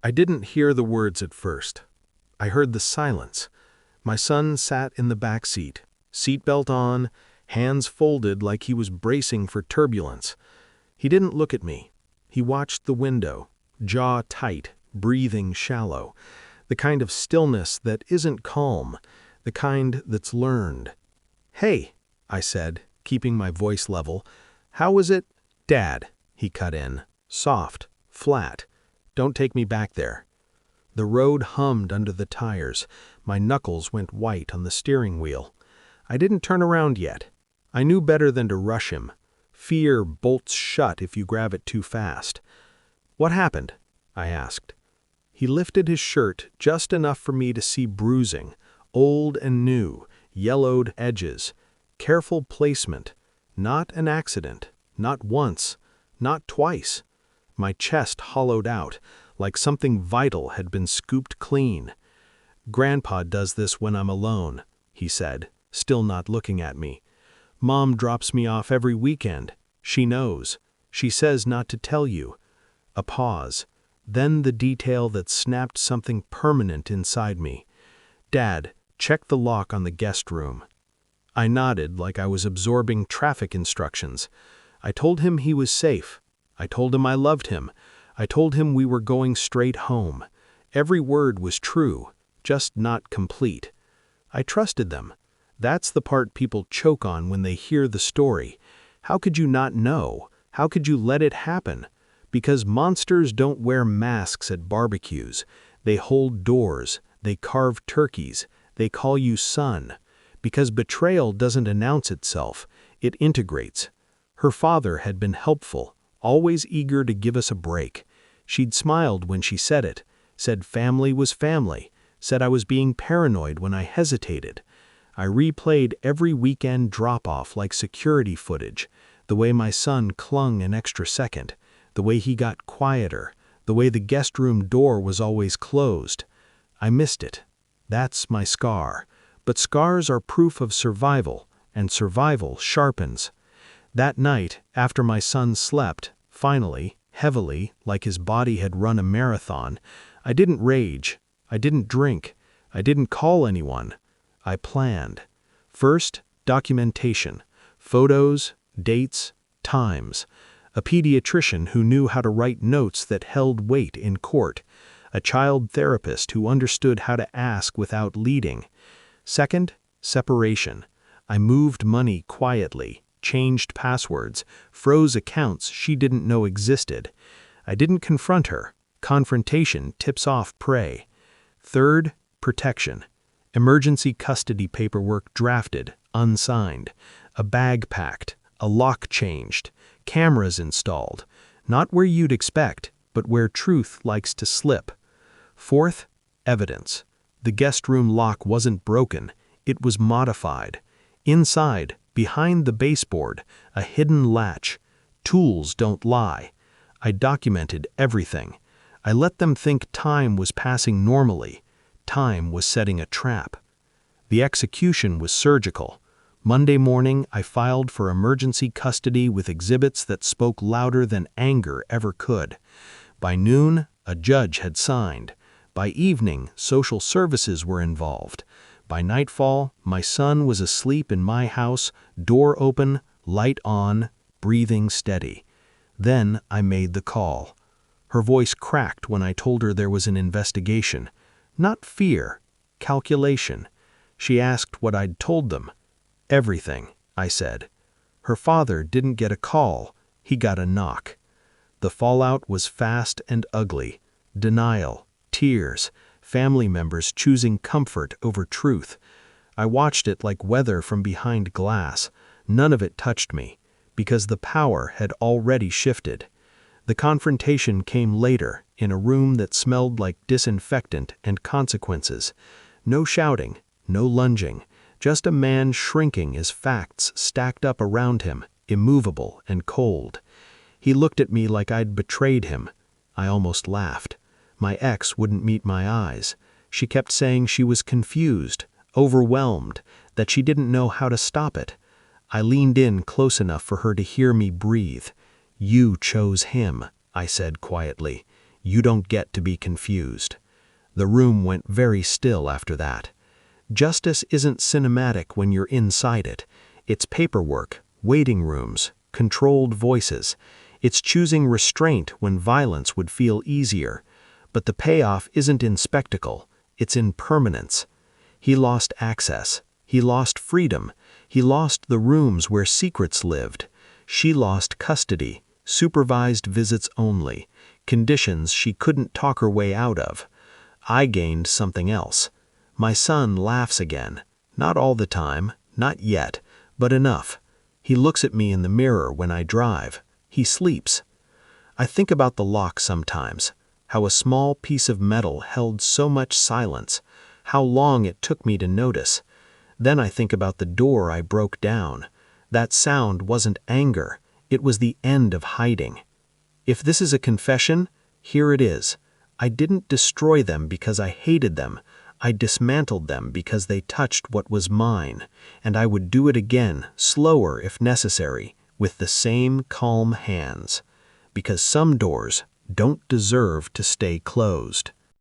I didn't hear the words at first. I heard the silence. My son sat in the back seat, seatbelt on, hands folded like he was bracing for turbulence. He didn't look at me. He watched the window, jaw tight, breathing shallow, the kind of stillness that isn't calm, the kind that's learned. "Hey," I said, keeping my voice level. "How was it?" "Dad," he cut in, soft, flat. "Don't take me back there." The road hummed under the tires. My knuckles went white on the steering wheel. I didn't turn around yet. I knew better than to rush him. Fear bolts shut if you grab it too fast. "What happened?" I asked. He lifted his shirt just enough for me to see bruising, old and new, yellowed edges, careful placement. Not an accident, not once, not twice. My chest hollowed out, like something vital had been scooped clean. "Grandpa does this when I'm alone," he said, still not looking at me. "Mom drops me off every weekend. She knows. She says not to tell you." A pause, then the detail that snapped something permanent inside me. "Dad, check the lock on the guest room." I nodded like I was absorbing traffic instructions. I told him he was safe. I told him I loved him. I told him we were going straight home. Every word was true, just not complete. I trusted them. That's the part people choke on when they hear the story. How could you not know? How could you let it happen? Because monsters don't wear masks at barbecues. They hold doors. They carve turkeys. They call you son. Because betrayal doesn't announce itself. It integrates. Her father had been helpful, always eager to give us a break. She'd smiled when she said it, said family was family, said I was being paranoid when I hesitated. I replayed every weekend drop-off like security footage, the way my son clung an extra second, the way he got quieter, the way the guest room door was always closed. I missed it. That's my scar. But scars are proof of survival, and survival sharpens. That night, after my son slept, finally, heavily, like his body had run a marathon, I didn't rage. I didn't drink. I didn't call anyone. I planned. First, documentation. Photos, dates, times. A pediatrician who knew how to write notes that held weight in court. A child therapist who understood how to ask without leading. Second, separation. I moved money quietly, changed passwords, froze accounts she didn't know existed. I didn't confront her. Confrontation tips off prey. Third, protection. Emergency custody paperwork drafted, unsigned. A bag packed, a lock changed, cameras installed. Not where you'd expect, but where truth likes to slip. Fourth, evidence. The guest room lock wasn't broken, it was modified. Inside, behind the baseboard, a hidden latch. Tools don't lie. I documented everything. I let them think time was passing normally. Time was setting a trap. The execution was surgical. Monday morning, I filed for emergency custody with exhibits that spoke louder than anger ever could. By noon, a judge had signed. By evening, social services were involved. By nightfall, my son was asleep in my house, door open, light on, breathing steady. Then I made the call. Her voice cracked when I told her there was an investigation. Not fear, calculation. She asked what I'd told them. Everything, I said. Her father didn't get a call, he got a knock. The fallout was fast and ugly. Denial, tears, family members choosing comfort over truth. I watched it like weather from behind glass. None of it touched me, because the power had already shifted. The confrontation came later, in a room that smelled like disinfectant and consequences. No shouting, no lunging, just a man shrinking as facts stacked up around him, immovable and cold. He looked at me like I'd betrayed him. I almost laughed. My ex wouldn't meet my eyes. She kept saying she was confused, overwhelmed, that she didn't know how to stop it. I leaned in close enough for her to hear me breathe. "You chose him," I said quietly. You don't get to be confused." The room went very still after that. Justice isn't cinematic when you're inside it. It's paperwork, waiting rooms, controlled voices. It's choosing restraint when violence would feel easier. But the payoff isn't in spectacle, it's in permanence. He lost access. He lost freedom. He lost the rooms where secrets lived. She lost custody, supervised visits only, conditions she couldn't talk her way out of. I gained something else. My son laughs again. Not all the time, not yet, but enough. He looks at me in the mirror when I drive. He sleeps. I think about the lock sometimes, how a small piece of metal held so much silence, how long it took me to notice. Then I think about the door I broke down. That sound wasn't anger, it was the end of hiding. If this is a confession, here it is. I didn't destroy them because I hated them. I dismantled them because they touched what was mine, and I would do it again, slower if necessary, with the same calm hands. Because some doors don't deserve to stay closed.